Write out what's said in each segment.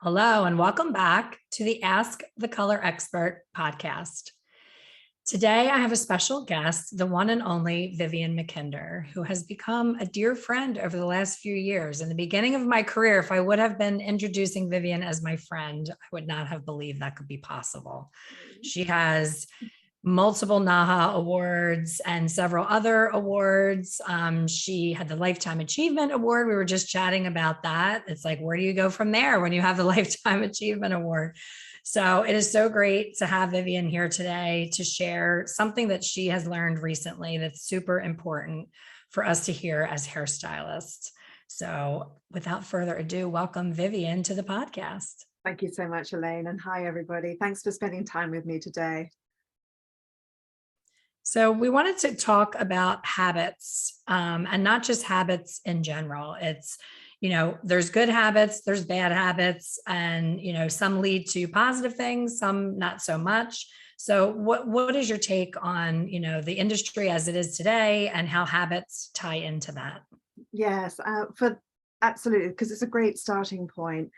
Hello, and welcome back to the Ask the Color Expert podcast. Today, I have a special guest, the one and only Vivienne Mackinder, who has become a dear friend over the last few years. In the beginning of my career, if I would have been introducing Vivienne as my friend, I would not have believed that could be possible. She has multiple NAHA awards and several other awards. She had the Lifetime Achievement Award. We were just chatting about that. It's like, where do you go from there when you have the Lifetime Achievement Award? So it is so great to have Vivienne here today to share something that she has learned recently that's super important for us to hear as hairstylists. So without further ado, welcome Vivienne to the podcast. Thank you so much, Elaine. And hi, everybody. Thanks for spending time with me today. So we wanted to talk about habits and not just habits in general. It's, there's good habits, there's bad habits, and, some lead to positive things, some not so much. So what is your take on, the industry as it is today and how habits tie into that? Yes, absolutely, because it's a great starting point.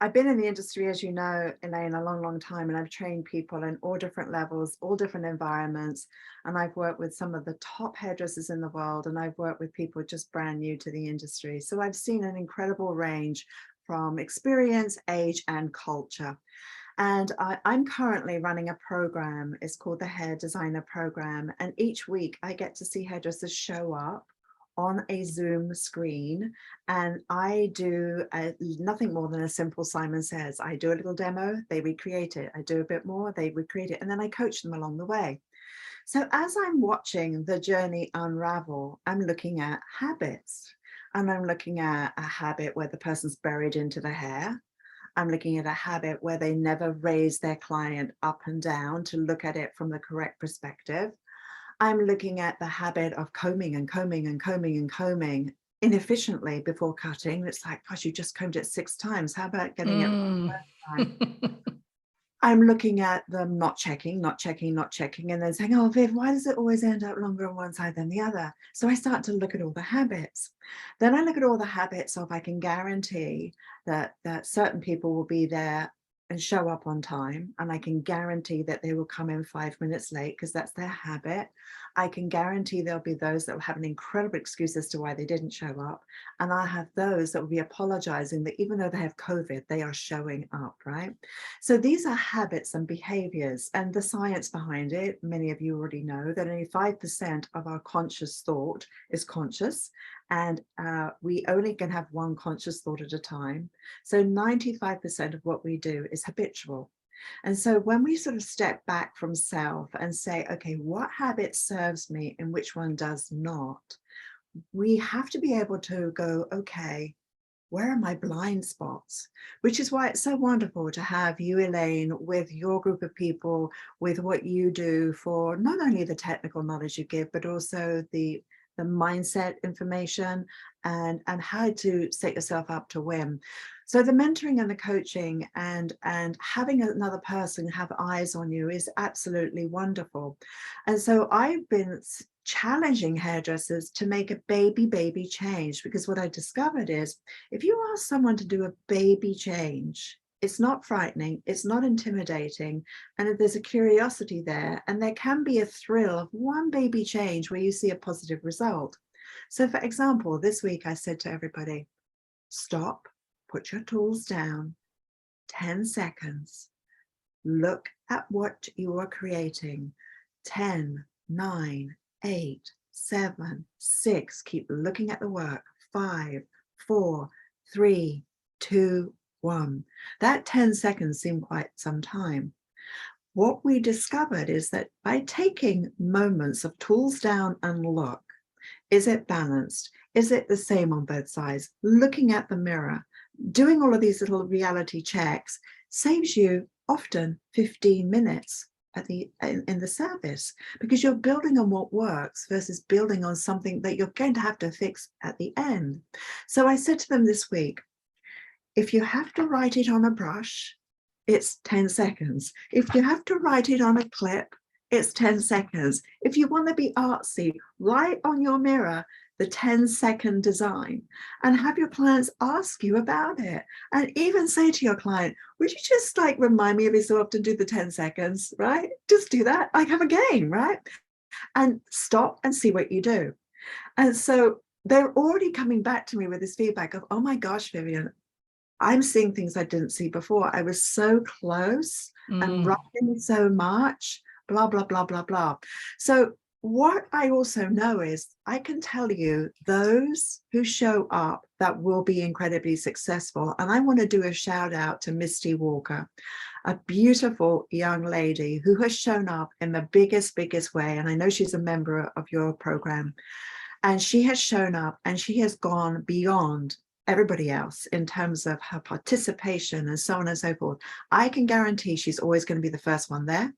I've been in the industry, as you know, Elaine, a long, long time, and I've trained people in all different levels, all different environments. And I've worked with some of the top hairdressers in the world, and I've worked with people just brand new to the industry. So I've seen an incredible range from experience, age, and culture. And I'm currently running a program. It's called the Hair Designer Program. And each week I get to see hairdressers show up on a Zoom screen, and I do nothing more than a simple Simon Says. I do a little demo, they recreate it. I do a bit more, they recreate it, and then I coach them along the way. So as I'm watching the journey unravel, I'm looking at habits, and I'm looking at a habit where the person's buried into the hair. I'm looking at a habit where they never raise their client up and down to look at it from the correct perspective. I'm looking at the habit of combing and combing and combing and combing inefficiently before cutting. It's like, gosh, you just combed it 6 times. How about getting it right the first time? I'm looking at them not checking, and then saying, oh, Viv, why does it always end up longer on one side than the other? So I start to look at all the habits. Then I look at all the habits of I can guarantee that certain people will be there and show up on time, and I can guarantee that they will come in 5 minutes late because that's their habit. I can guarantee there'll be those that will have an incredible excuse as to why they didn't show up, and I have those that will be apologizing that even though they have COVID, they are showing up, right? So these are habits and behaviors, and the science behind it, many of you already know that only 5% of our conscious thought is conscious, and we only can have one conscious thought at a time. So 95% of what we do is habitual. And so when we sort of step back from self and say, okay, what habit serves me and which one does not, we have to be able to go, okay, where are my blind spots? Which is why it's so wonderful to have you, Elaine, with your group of people, with what you do for not only the technical knowledge you give, but also the mindset information and how to set yourself up to win. So the mentoring and the coaching and having another person have eyes on you is absolutely wonderful. And so I've been challenging hairdressers to make a baby change, because what I discovered is if you ask someone to do a baby change, it's not frightening, it's not intimidating, and there's a curiosity there, and there can be a thrill of one baby change where you see a positive result. So for example, this week I said to everybody, stop, put your tools down, 10 seconds, look at what you are creating, 10, 9, 8, 7, 6, keep looking at the work, 5, 4, 3, 2, 1. That 10 seconds seemed quite some time. What we discovered is that by taking moments of tools down and look, is it balanced? Is it the same on both sides? Looking at the mirror, doing all of these little reality checks saves you often 15 minutes in the service, because you're building on what works versus building on something that you're going to have to fix at the end. So I said to them this week, if you have to write it on a brush, it's 10 seconds. If you have to write it on a clip, it's 10 seconds. If you want to be artsy, write on your mirror the 10-second design, and have your clients ask you about it. And even say to your client, would you just like remind me every so often, do the 10 seconds, right? Just do that, like have a game, right? And stop and see what you do. And so they're already coming back to me with this feedback of, oh my gosh, Vivienne, I'm seeing things I didn't see before. I was so close and rushing so much, blah, blah, blah, blah, blah. So what I also know is I can tell you those who show up that will be incredibly successful. And I want to do a shout out to Misty Walker, a beautiful young lady who has shown up in the biggest way. And I know she's a member of your program. And she has shown up and she has gone beyond everybody else in terms of her participation and so on and so forth. I can guarantee she's always going to be the first one there.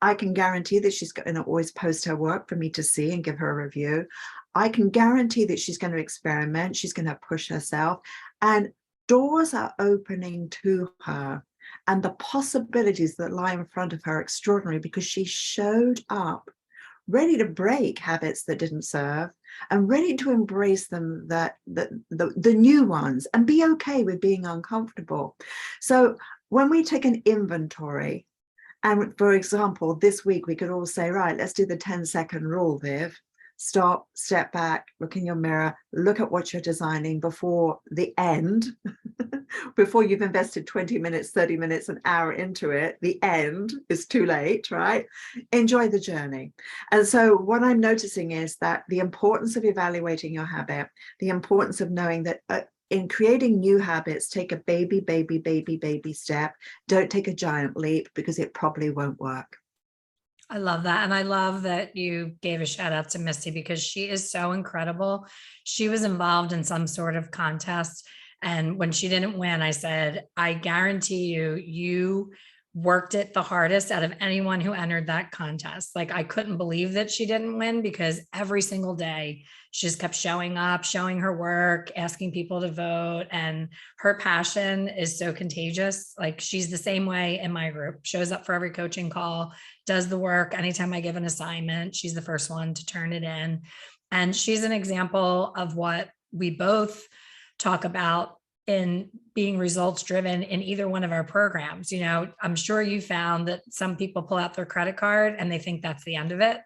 I can guarantee that she's going to always post her work for me to see and give her a review. I can guarantee that she's going to experiment. She's going to push herself, and doors are opening to her. And the possibilities that lie in front of her are extraordinary because she showed up ready to break habits that didn't serve and ready to embrace them, the new ones, and be okay with being uncomfortable. So when we take an inventory, and for example, this week we could all say, right, let's do the 10-second rule, Viv. Stop, step back, look in your mirror, look at what you're designing before the end, before you've invested 20 minutes, 30 minutes, an hour into it. The end is too late, right? Enjoy the journey. And so what I'm noticing is that the importance of evaluating your habit, the importance of knowing that in creating new habits, take a baby step. Don't take a giant leap because it probably won't work. I love that. And I love that you gave a shout out to Misty because she is so incredible. She was involved in some sort of contest. And when she didn't win, I said, I guarantee you, you worked it the hardest out of anyone who entered that contest. Like, I couldn't believe that she didn't win because every single day she just kept showing up, showing her work, asking people to vote. And her passion is so contagious. Like, she's the same way in my group, shows up for every coaching call, does the work. Anytime I give an assignment, she's the first one to turn it in. And she's an example of what we both talk about in being results driven in either one of our programs. You know, I'm sure you found that some people pull out their credit card and they think that's the end of it.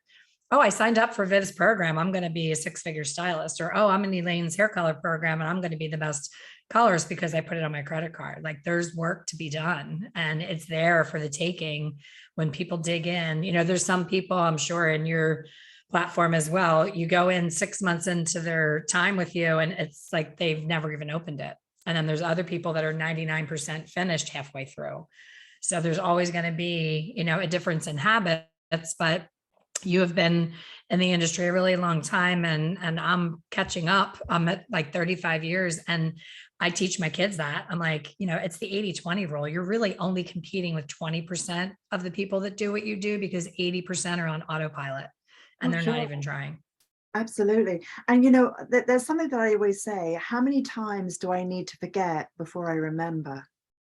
Oh, I signed up for Viv's program, I'm going to be a 6-figure stylist. Or, oh, I'm in Elaine's hair color program and I'm going to be the best colorist because I put it on my credit card. Like, there's work to be done and it's there for the taking when people dig in. You know, there's some people, I'm sure in your platform as well, you go in 6 months into their time with you and it's like they've never even opened it. And then there's other people that are 99% finished halfway through. So there's always going to be, you know, a difference in habits, but you have been in the industry a really long time and I'm catching up. I'm at like 35 years and I teach my kids that. I'm like, you know, it's the 80-20 rule. You're really only competing with 20% of the people that do what you do because 80% are on autopilot and they're not even trying. Absolutely. And, you know, there's something that I always say, how many times do I need to forget before I remember?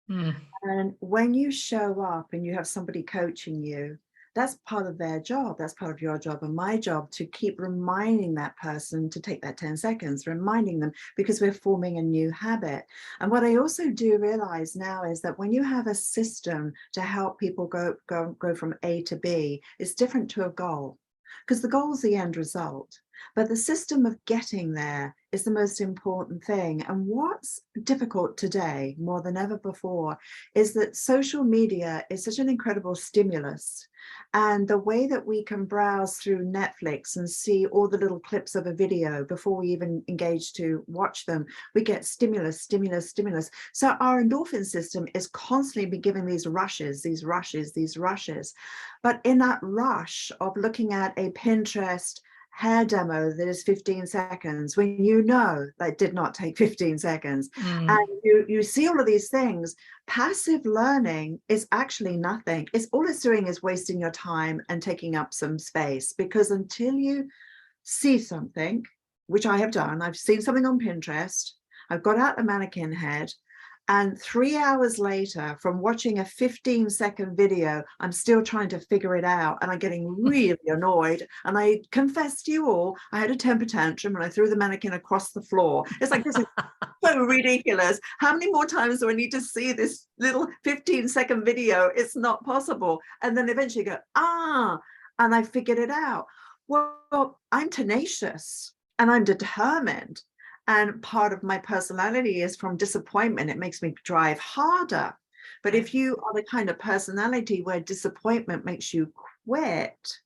And when you show up and you have somebody coaching you, that's part of their job. That's part of your job and my job to keep reminding that person to take that 10 seconds, reminding them because we're forming a new habit. And what I also do realize now is that when you have a system to help people go from A to B, it's different to a goal. Because the goal is the end result, but the system of getting there is the most important thing. And what's difficult today more than ever before is that social media is such an incredible stimulus. And the way that we can browse through Netflix and see all the little clips of a video before we even engage to watch them, we get stimulus. So our endorphin system is constantly giving these rushes. But in that rush of looking at a Pinterest hair demo that is 15 seconds, when you know that did not take 15 seconds, and you see all of these things, passive learning is actually nothing. It's all it's doing is wasting your time and taking up some space, because until you see something, which I have done, I've seen something on Pinterest, I've got out a mannequin head, And 3 hours later, from watching a 15-second video, I'm still trying to figure it out. And I'm getting really annoyed. And I confess to you all, I had a temper tantrum and I threw the mannequin across the floor. It's like, this is so ridiculous. How many more times do I need to see this little 15-second video? It's not possible. And then eventually go, and I figured it out. Well, I'm tenacious and I'm determined. And part of my personality is from disappointment. It makes me drive harder. But if you are the kind of personality where disappointment makes you quit,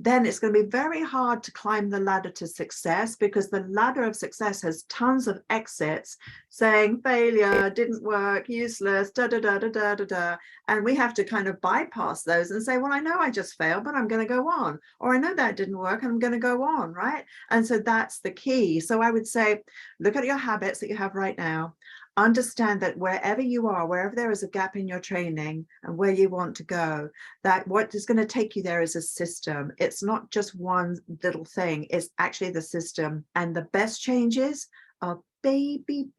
then it's going to be very hard to climb the ladder to success, because the ladder of success has tons of exits saying failure, didn't work, useless, da da da da da da da. And we have to kind of bypass those and say, well, I know I just failed, but I'm going to go on. Or I know that didn't work, I'm going to go on, right? And so that's the key. So I would say, look at your habits that you have right now. Understand that wherever you are, wherever there is a gap in your training and where you want to go, that what is going to take you there is a system. It's not just one little thing, it's actually the system. And the best changes are baby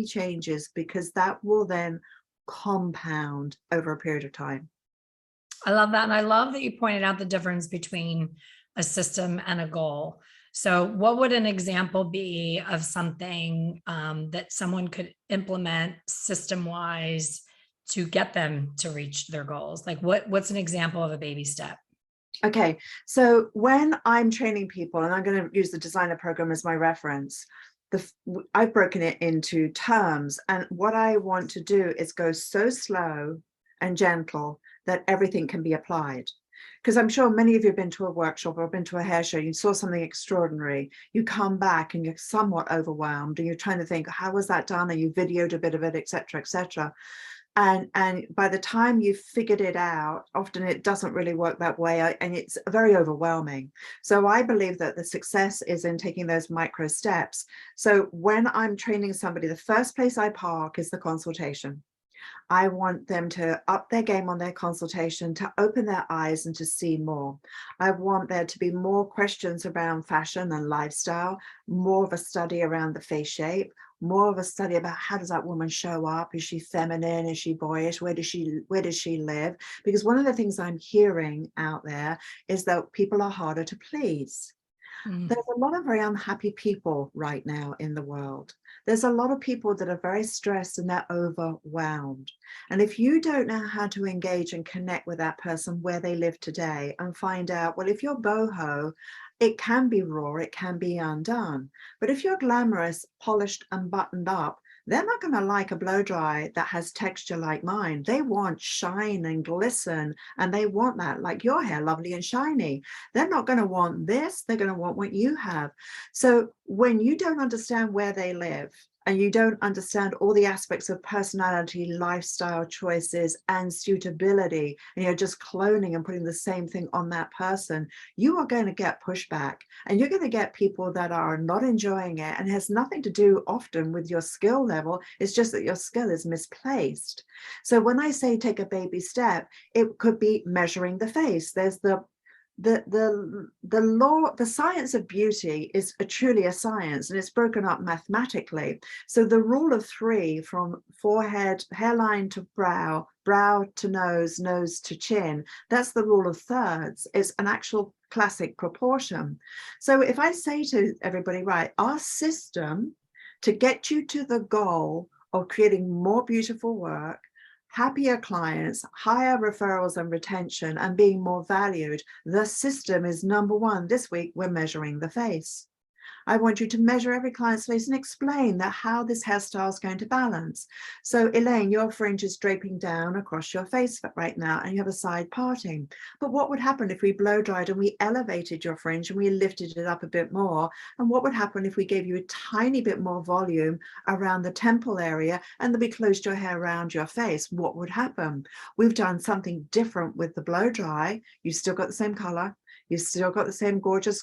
changes, because that will then compound over a period of time. I love that. And I love that you pointed out the difference between a system and a goal. So what would an example be of something that someone could implement system-wise to get them to reach their goals? Like what's an example of a baby step? Okay, so when I'm training people, and I'm going to use the designer program as my reference, I've broken it into terms. And what I want to do is go so slow and gentle that everything can be applied. Because I'm sure many of you have been to a workshop or been to a hair show, you saw something extraordinary, you come back and you're somewhat overwhelmed and you're trying to think, how was that done? And you videoed a bit of it, etc., etc. And by the time you've figured it out, often it doesn't really work that way, and it's very overwhelming. So I believe that the success is in taking those micro steps. So when I'm training somebody, the first place I park is the consultation. I want them to up their game on their consultation, to open their eyes and to see more. I want there to be more questions around fashion and lifestyle, more of a study around the face shape, more of a study about how does that woman show up? Is she feminine? Is she boyish? Where does she live? Because one of the things I'm hearing out there is that people are harder to please. There's a lot of very unhappy people right now in the world. There's a lot of people that are very stressed and they're overwhelmed. And if you don't know how to engage and connect with that person where they live today and find out, well, if you're boho, it can be raw, it can be undone. But if you're glamorous, polished and buttoned up, they're not going to like a blow dry that has texture like mine. They want shine and glisten, and they want that, like your hair, lovely and shiny. They're not going to want this. They're going to want what you have. So when you don't understand where they live, and you don't understand all the aspects of personality, lifestyle choices, and suitability, and you're just cloning and putting the same thing on that person, you are going to get pushback, and you're going to get people that are not enjoying it, and it has nothing to do often with your skill level. It's just that your skill is misplaced. So when I say take a baby step, it could be measuring the face. There's the law, the science of beauty is truly a science, and it's broken up mathematically. So the rule of 3, from forehead, hairline to brow, brow to nose, nose to chin, that's the rule of thirds. It's an actual classic proportion. So if I say to everybody, right, our system to get you to the goal of creating more beautiful work, happier clients, higher referrals and retention, and being more valued, the system is number 1. This week, we're measuring the face. I want you to measure every client's face and explain that how this hairstyle is going to balance. So Elaine, your fringe is draping down across your face right now, and you have a side parting. But what would happen if we blow dried and we elevated your fringe and we lifted it up a bit more? And what would happen if we gave you a tiny bit more volume around the temple area and then we closed your hair around your face? What would happen? We've done something different with the blow dry. You've still got the same color. You've still got the same gorgeous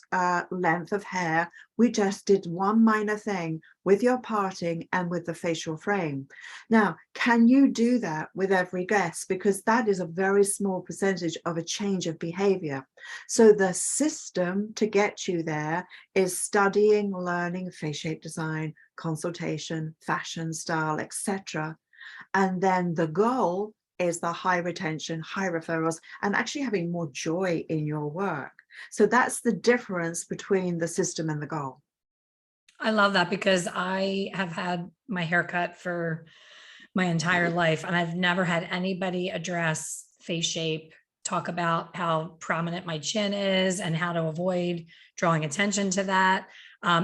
length of hair. We just did one minor thing with your parting and with the facial frame. Now, can you do that with every guest? Because that is a very small percentage of a change of behavior. So the system to get you there is studying, learning face shape design, consultation, fashion, style, etc. And then the goal is the high retention, high referrals, and actually having more joy in your work. So that's the difference between the system and the goal. I love that, because I have had my haircut for my entire life, and I've never had anybody address face shape, talk about how prominent my chin is and how to avoid drawing attention to that.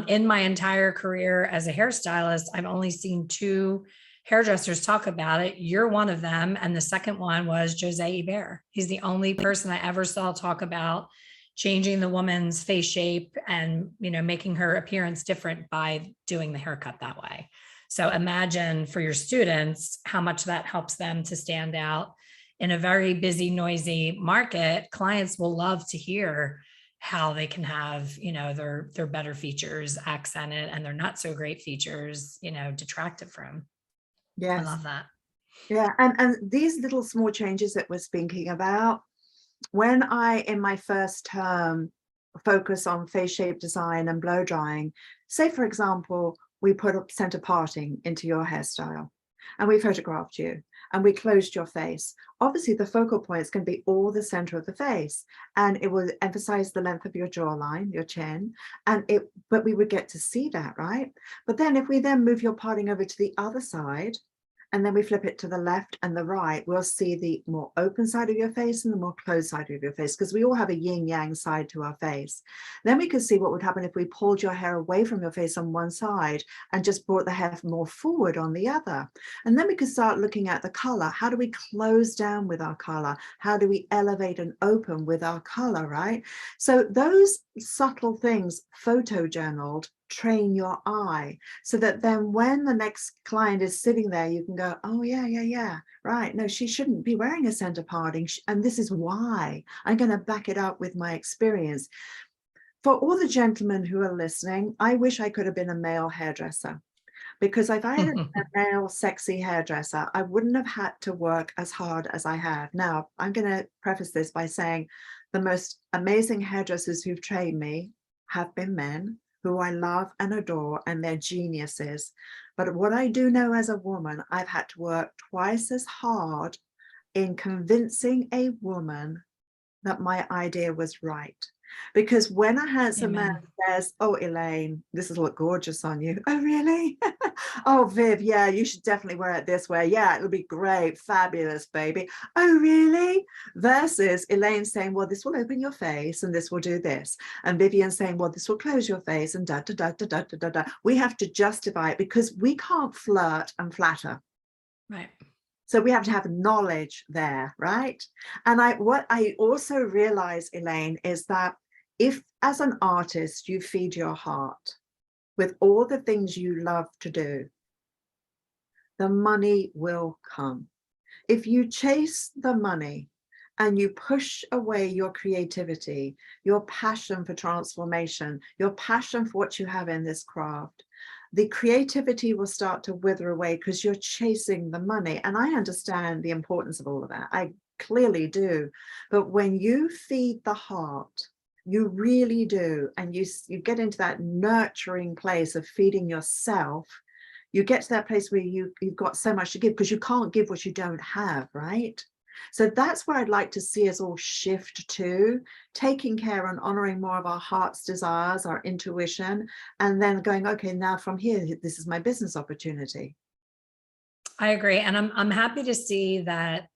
In my entire career as a hairstylist, I've only seen 2 hairdressers talk about it. You're one of them. And the second one was Jose Iber. He's the only person I ever saw talk about changing the woman's face shape and, making her appearance different by doing the haircut that way. So imagine for your students how much that helps them to stand out in a very busy, noisy market. Clients will love to hear how they can have, their better features accented and their not so great features, detracted from. I Yes. love that. Yeah. And these little small changes that we're speaking about, when I, in my first term, focus on face shape design and blow drying, say, for example, we put a center parting into your hairstyle and we photographed you and we closed your face. Obviously, the focal point is going to be all the center of the face, and it will emphasize the length of your jawline, your chin, but we would get to see that, right? But then if we then move your parting over to the other side, and then we flip it to the left and the right, we'll see the more open side of your face and the more closed side of your face, because we all have a yin yang side to our face. Then we could see what would happen if we pulled your hair away from your face on one side and just brought the hair more forward on the other. And then we could start looking at the color. How do we close down with our color? How do we elevate and open with our color, right? So those subtle things, photo journaled, train your eye, so that then when the next client is sitting there, you can go, oh yeah, right, no, she shouldn't be wearing a center parting, and this is why. I'm going to back it up with my experience. For all the gentlemen who are listening, I wish I could have been a male hairdresser, because if I had a male sexy hairdresser, I wouldn't have had to work as hard as I have. Now, I'm going to preface this by saying the most amazing hairdressers who've trained me have been men who I love and adore, and they're geniuses. But what I do know as a woman, I've had to work twice as hard in convincing a woman that my idea was right. Because when a handsome man says, oh, Elaine, this will look gorgeous on you. Oh, really? Oh, Viv, yeah, you should definitely wear it this way. Yeah, it'll be great. Fabulous, baby. Oh, really? Versus Elaine saying, well, this will open your face and this will do this. And Vivienne saying, well, this will close your face and da, da, da, da, da, da, da, da. We have to justify it because we can't flirt and flatter. Right. So we have to have knowledge there, right? And what I also realize, Elaine, is that if as an artist, you feed your heart with all the things you love to do, the money will come. If you chase the money and you push away your creativity, your passion for transformation, your passion for what you have in this craft, the creativity will start to wither away because you're chasing the money. And I understand the importance of all of that. I clearly do. But when you feed the heart, you really do, and you get into that nurturing place of feeding yourself, you get to that place where you've got so much to give, because you can't give what you don't have, right? So that's where I'd like to see us all shift to, taking care and honoring more of our heart's desires, our intuition, and then going, okay, now from here, this is my business opportunity. I agree. And I'm happy to see that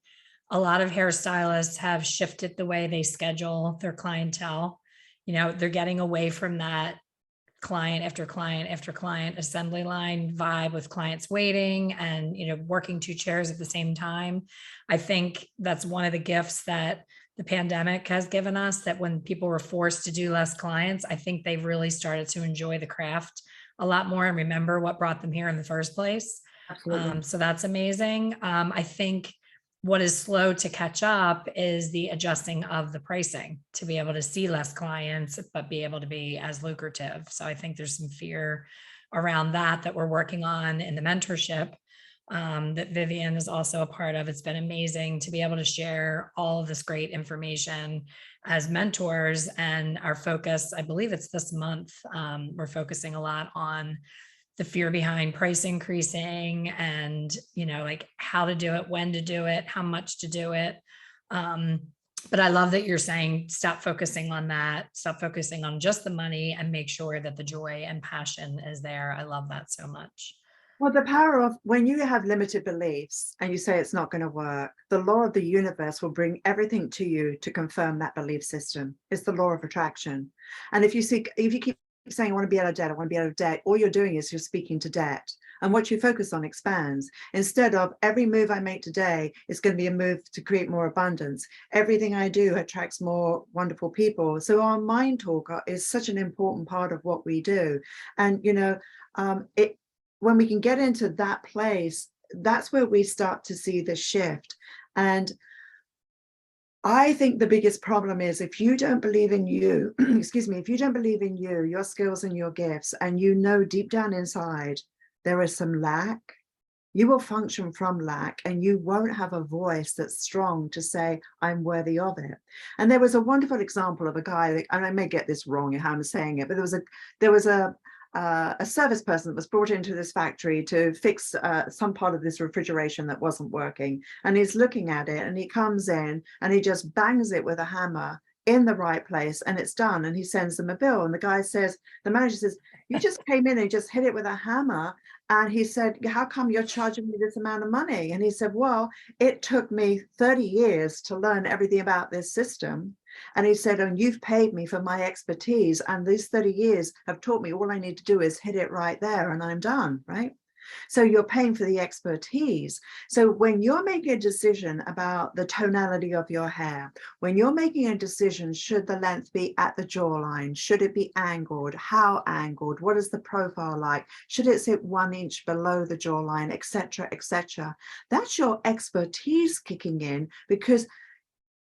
a lot of hairstylists have shifted the way they schedule their clientele. They're getting away from that client after client after client assembly line vibe with clients waiting and, working 2 chairs at the same time. I think that's one of the gifts that the pandemic has given us, that when people were forced to do less clients, I think they've really started to enjoy the craft a lot more and remember what brought them here in the first place. Absolutely. So that's amazing. I think what is slow to catch up is the adjusting of the pricing to be able to see less clients, but be able to be as lucrative. So I think there's some fear around that we're working on in the mentorship that Vivienne is also a part of. It's been amazing to be able to share all of this great information as mentors. And our focus, I believe it's this month, we're focusing a lot on the fear behind price increasing and, like how to do it, when to do it, how much to do it. But I love that you're saying, stop focusing on that, stop focusing on just the money and make sure that the joy and passion is there. I love that so much. Well, the power of when you have limited beliefs and you say it's not going to work, the law of the universe will bring everything to you to confirm that belief system. It's the law of attraction. And if you keep saying, I want to be out of debt, I want to be out of debt, all you're doing is you're speaking to debt. And what you focus on expands. Instead of every move I make today is going to be a move to create more abundance. Everything I do attracts more wonderful people. So our mind talk is such an important part of what we do. And, when we can get into that place, that's where we start to see the shift. And I think the biggest problem is if you don't believe in you, if you don't believe in you, your skills and your gifts, and deep down inside, there is some lack, you will function from lack and you won't have a voice that's strong to say, I'm worthy of it. And there was a wonderful example of a guy, and I may get this wrong in how I'm saying it, but there was a service person that was brought into this factory to fix some part of this refrigeration that wasn't working. And he's looking at it and he comes in and he just bangs it with a hammer in the right place and it's done. And he sends them a bill. And the manager says, you just came in and just hit it with a hammer. And he said, how come you're charging me this amount of money? And he said, well, it took me 30 years to learn everything about this system. And he said, and you've paid me for my expertise. And these 30 years have taught me all I need to do is hit it right there and I'm done, right? So you're paying for the expertise. So when you're making a decision about the tonality of your hair, when you're making a decision, should the length be at the jawline? Should it be angled? How angled? What is the profile like? Should it sit 1 inch below the jawline, etc., etc.? That's your expertise kicking in, because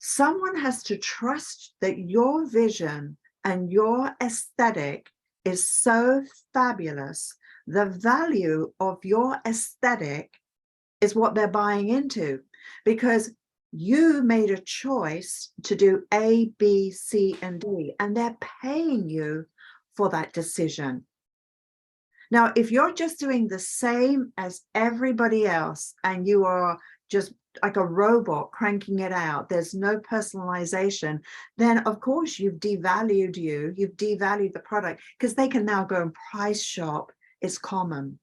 someone has to trust that your vision and your aesthetic is so fabulous. The value of your aesthetic is what they're buying into, because you made a choice to do A, B, C, and D, and they're paying you for that decision. Now, if you're just doing the same as everybody else and you are just like a robot cranking it out, there's no personalization, then of course you've devalued the product, because they can now go and price shop. It's common.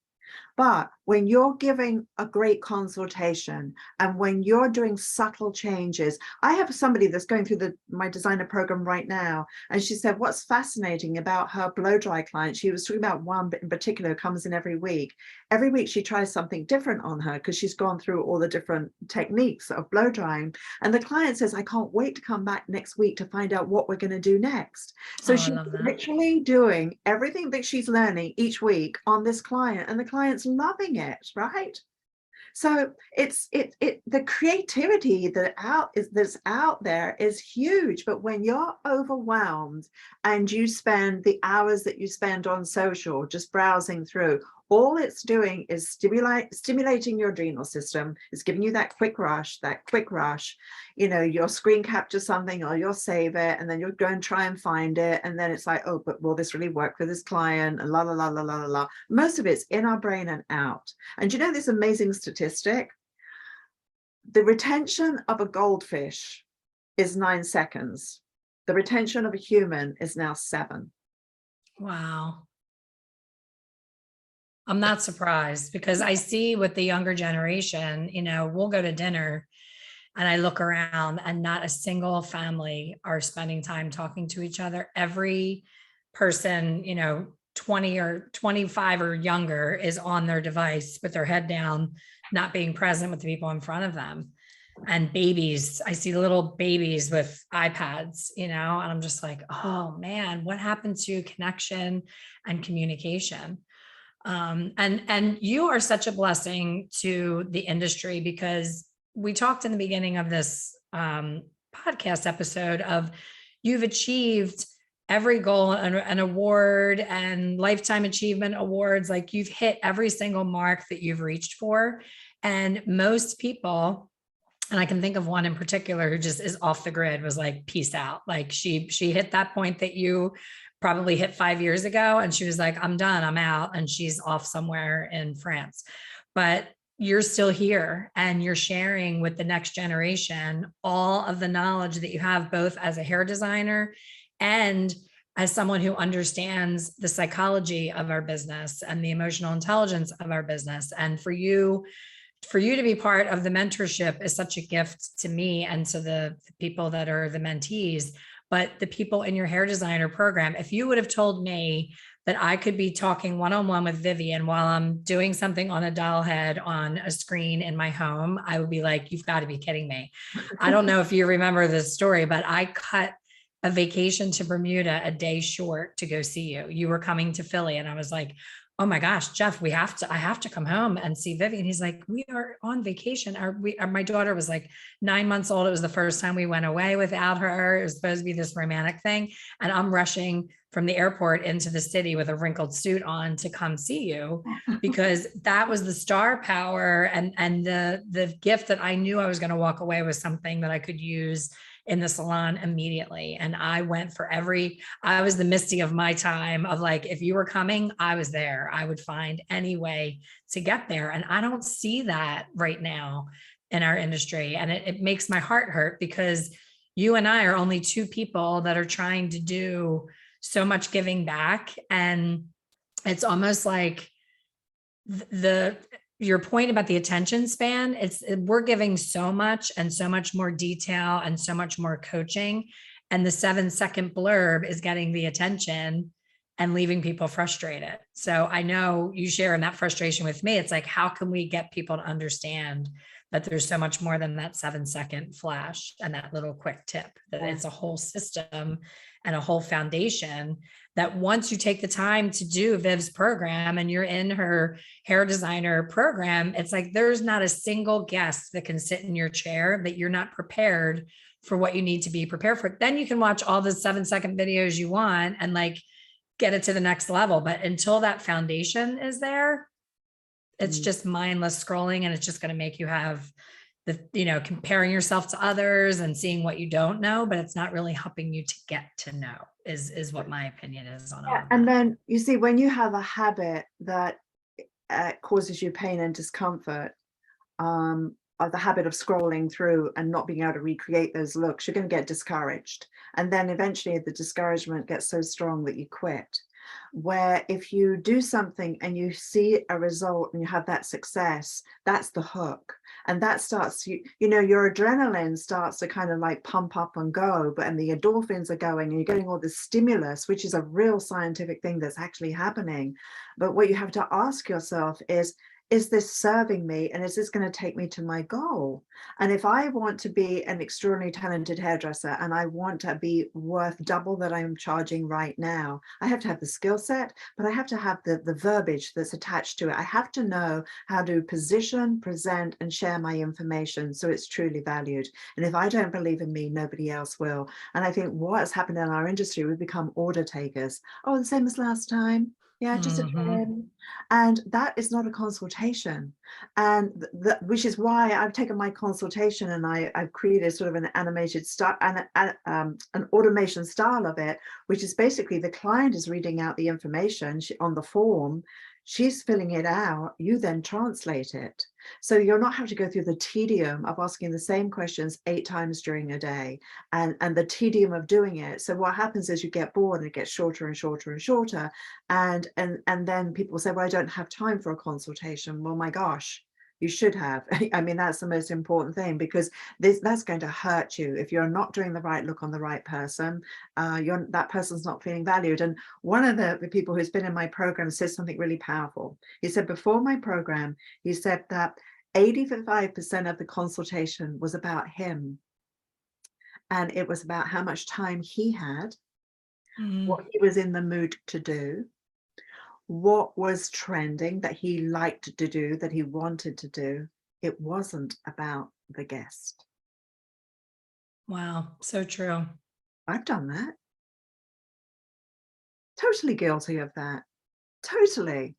But when you're giving a great consultation and when you're doing subtle changes, I have somebody that's going through my designer program right now, and she said what's fascinating about her blow dry client, she was talking about one in particular who comes in every week. Every week she tries something different on her because she's gone through all the different techniques of blow drying. And the client says, I can't wait to come back next week to find out what we're going to do next. So she's literally doing everything that she's learning each week on this client, and the client's loving it, right? So the creativity that's out there is huge. But when you're overwhelmed and you spend the hours that you spend on social just browsing through, all it's doing is stimulating your adrenal system. It's giving you that quick rush. You'll screen capture something or you'll save it, and then you'll go and try and find it. And then it's like, oh, but will this really work for this client? And la, la, la, la, la, la, la. Most of it's in our brain and out. And you know this amazing statistic? The retention of a goldfish is 9 seconds. The retention of a human is now 7. Wow. I'm not surprised, because I see with the younger generation, we'll go to dinner and I look around and not a single family are spending time talking to each other. Every person, 20 or 25 or younger is on their device with their head down, not being present with the people in front of them. And babies, I see little babies with iPads, and I'm just like, oh man, what happened to connection and communication? And you are such a blessing to the industry, because we talked in the beginning of this podcast episode of you've achieved every goal, an award and lifetime achievement awards. Like you've hit every single mark that you've reached for. And most people, and I can think of one in particular who just is off the grid, was like, peace out. Like she hit that point that you probably hit 5 years ago. And she was like, I'm done, I'm out. And she's off somewhere in France. But you're still here and you're sharing with the next generation all of the knowledge that you have, both as a hair designer and as someone who understands the psychology of our business and the emotional intelligence of our business. And for you to be part of the mentorship is such a gift to me and to the people that are the mentees. But the people in your hair designer program, if you would have told me that I could be talking one-on-one with Vivienne while I'm doing something on a doll head on a screen in my home, I would be like, you've got to be kidding me. I don't know if you remember this story, but I cut a vacation to Bermuda a day short to go see you. You were coming to Philly and I was like, oh my gosh, Jeff, I have to come home and see Vivienne. He's like, we are on vacation. My daughter was like 9 months old. It was the first time we went away without her. It was supposed to be this romantic thing. And I'm rushing from the airport into the city with a wrinkled suit on to come see you, because that was the star power and the gift that I knew I was going to walk away with something that I could use in the salon immediately. And I went for I was the Misty of my time of like, if you were coming, I was there. I would find any way to get there. And I don't see that right now in our industry. And it makes my heart hurt, because you and I are only two people that are trying to do so much giving back. And it's almost like your point about the attention span, we're giving so much and so much more detail and so much more coaching. And the 7-second blurb is getting the attention and leaving people frustrated. So I know you share in that frustration with me. It's like, how can we get people to understand that there's so much more than that 7-second flash and that little quick tip, that it's a whole system and a whole foundation that once you take the time to do Viv's program and you're in her hair designer program, it's like, there's not a single guest that can sit in your chair that you're not prepared for what you need to be prepared for. Then you can watch all the 7-second videos you want and like get it to the next level. But until that foundation is there, it's just mindless scrolling, and it's just going to make you have comparing yourself to others and seeing what you don't know, but it's not really helping you to get to know is what my opinion is on all of that. And then you see, when you have a habit that causes you pain and discomfort, of the habit of scrolling through and not being able to recreate those looks, you're going to get discouraged. And then eventually the discouragement gets so strong that you quit. Where if you do something and you see a result and you have that success, that's the hook. And that starts, your adrenaline starts to kind of like pump up and go, and the endorphins are going and you're getting all this stimulus, which is a real scientific thing that's actually happening. But what you have to ask yourself is this serving me, and is this going to take me to my goal? And if I want to be an extraordinarily talented hairdresser and I want to be worth double that I'm charging right now, I have to have the skill set, but I have to have the verbiage that's attached to it. I have to know how to position, present, and share my information so it's truly valued. And if I don't believe in me, nobody else will. And I think what has happened in our industry, we've become order takers. Oh, the same as last time. Yeah, just a trim. And that is not a consultation. And which is why I've taken my consultation and I've created sort of an animated style and an automation style of it, which is basically the client is reading out the information on the form. She's filling it out, you then translate it. So you're not having to go through the tedium of asking the same questions 8 times during a day and the tedium of doing it. So what happens is you get bored and it gets shorter and shorter and shorter. And then people say, well, I don't have time for a consultation. Well, my gosh, you should have. I mean, that's the most important thing, because that's going to hurt you if you're not doing the right look on the right person. That person's not feeling valued. And one of the people who's been in my program said something really powerful. He said, before my program, he said that 85% of the consultation was about him. And it was about how much time he had, what he was in the mood to do, what was trending that he liked to do, that he wanted to do. It wasn't about the guest. Wow. So true. I've done that. Totally guilty of that. Totally.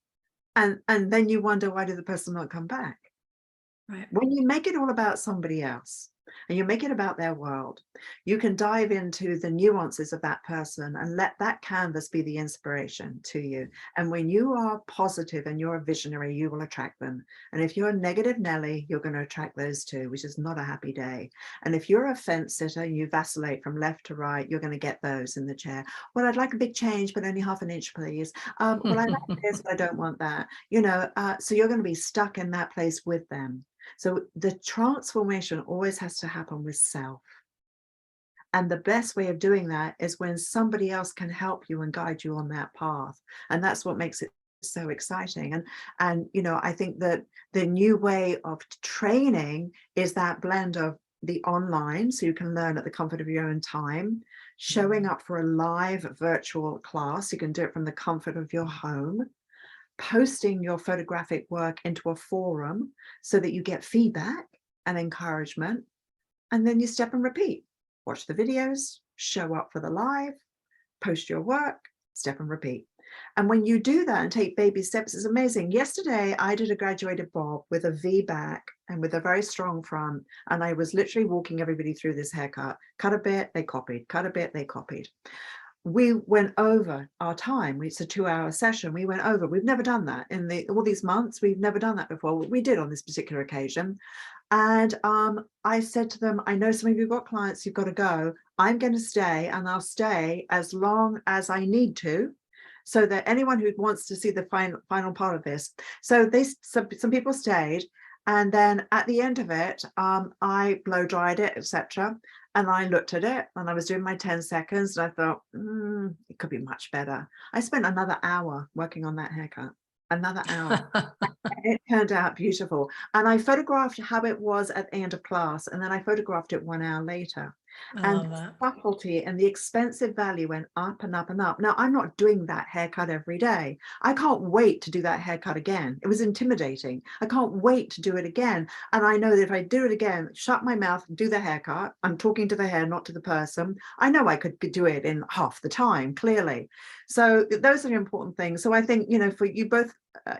And then you wonder, why did the person not come back? Right. When you make it all about somebody else and you make it about their world, you can dive into the nuances of that person and let that canvas be the inspiration to you. And when you are positive and you're a visionary, you will attract them. And if you're a negative Nelly, you're going to attract those too, which is not a happy day. And if you're a fence sitter and you vacillate from left to right, you're going to get those in the chair. Well, I'd like a big change, but only half an inch, please. Well, I like this, but I don't want that. So you're going to be stuck in that place with them. So the transformation always has to happen with self. And the best way of doing that is when somebody else can help you and guide you on that path. And that's what makes it so exciting. And I think that the new way of training is that blend of the online, so you can learn at the comfort of your own time, showing up for a live virtual class. You can do it from the comfort of your home, posting your photographic work into a forum so that you get feedback and encouragement, and then you step and repeat. Watch the videos, show up for the live, post your work, step and repeat. And when you do that and take baby steps, it's amazing. Yesterday, I did a graduated bob with a V back and with a very strong front. And I was literally walking everybody through this haircut. Cut a bit, they copied. Cut a bit, they copied. We went over our time. It's a 2-hour session. We went over. We've never done that in all these months. We've never done that before. We did on this particular occasion. And I said to them, I know some of you've got clients, you've got to go. I'm going to stay, and I'll stay as long as I need to, so that anyone who wants to see the final part of this. So some people stayed. And then at the end of it, I blow dried it, etc. And I looked at it and I was doing my 10 seconds and I thought, it could be much better. I spent another hour working on that haircut, another hour. It turned out beautiful. And I photographed how it was at the end of class. And then I photographed it 1 hour later. I And love the that. subtlety and the expensive value went up and up and up. Now, I'm not doing that haircut every day. I can't wait to do that haircut again. It was intimidating. I can't wait to do it again. And I know that if I do it again, shut my mouth, do the haircut, I'm talking to the hair, not to the person. I know I could do it in half the time, clearly. So those are the important things. So I think, for you both,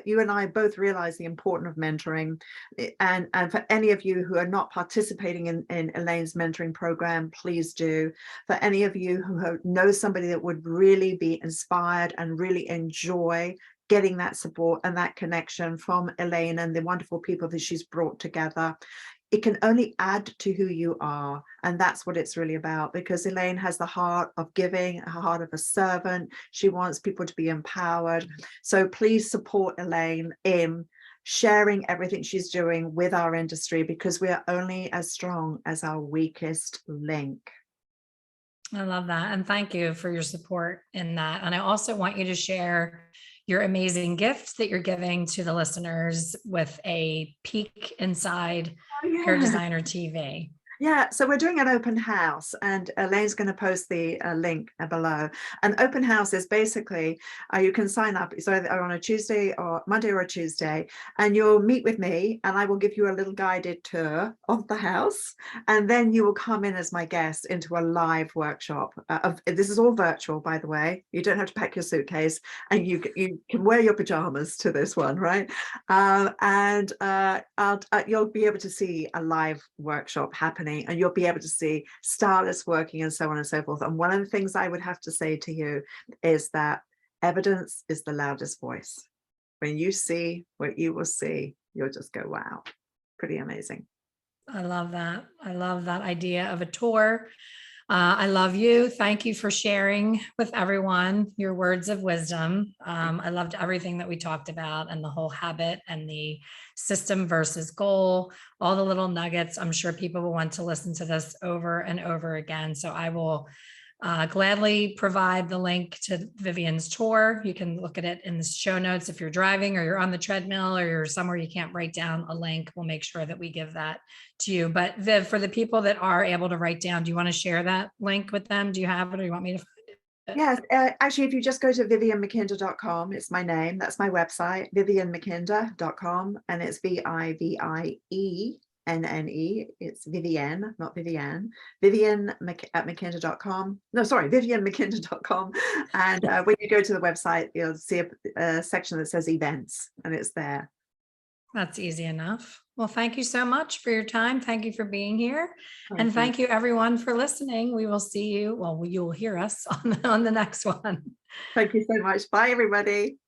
you and I both realize the importance of mentoring, and for any of you who are not participating in Elaine's mentoring program, please do. For any of you who know somebody that would really be inspired and really enjoy getting that support and that connection from Elaine and the wonderful people that she's brought together, it can only add to who you are. And that's what it's really about, because Elaine has the heart of giving, a heart of a servant. She wants people to be empowered. So please support Elaine in sharing everything she's doing with our industry, because we are only as strong as our weakest link. I love that. And thank you for your support in that. And I also want you to share your amazing gift that you're giving to the listeners with a peek inside Hair Designer TV. Yeah, so we're doing an open house, and Elaine's going to post the link below. An open house is basically, you can sign up, so either on a Tuesday or Monday or a Tuesday, and you'll meet with me and I will give you a little guided tour of the house. And then you will come in as my guest into a live workshop. This is all virtual, by the way. You don't have to pack your suitcase, and you can wear your pajamas to this one, right? You'll be able to see a live workshop happening, and you'll be able to see stylists working and so on and so forth. And one of the things I would have to say to you is that evidence is the loudest voice. When you see what you will see, you'll just go, wow, pretty amazing. I love that. I love that idea of a tour. I love you. Thank you for sharing with everyone your words of wisdom. I loved everything that we talked about, and the whole habit and the system versus goal, all the little nuggets. I'm sure people will want to listen to this over and over again. So I will gladly provide the link to Vivienne's tour. You can look at it in the show notes if you're driving or you're on the treadmill or you're somewhere you can't write down a link. We'll make sure that we give that to you. But Viv, for the people that are able to write down, do you want to share that link with them? Do you have it, or you want me to find it? Yes, actually, if you just go to viviennemackinder.com, it's my name. That's my website, viviennemackinder.com, and it's VIVIE N-N-E. It's Vivienne, not Vivienne. Vivienne at Mackinder.com. No, sorry, VivienneMackinder.com. And when you go to the website, you'll see a section that says events, and it's there. That's easy enough. Well, thank you so much for your time. Thank you for being here. And you. thank you everyone for listening. We will see you. Well, you will hear us on the next one. Thank you so much. Bye, everybody.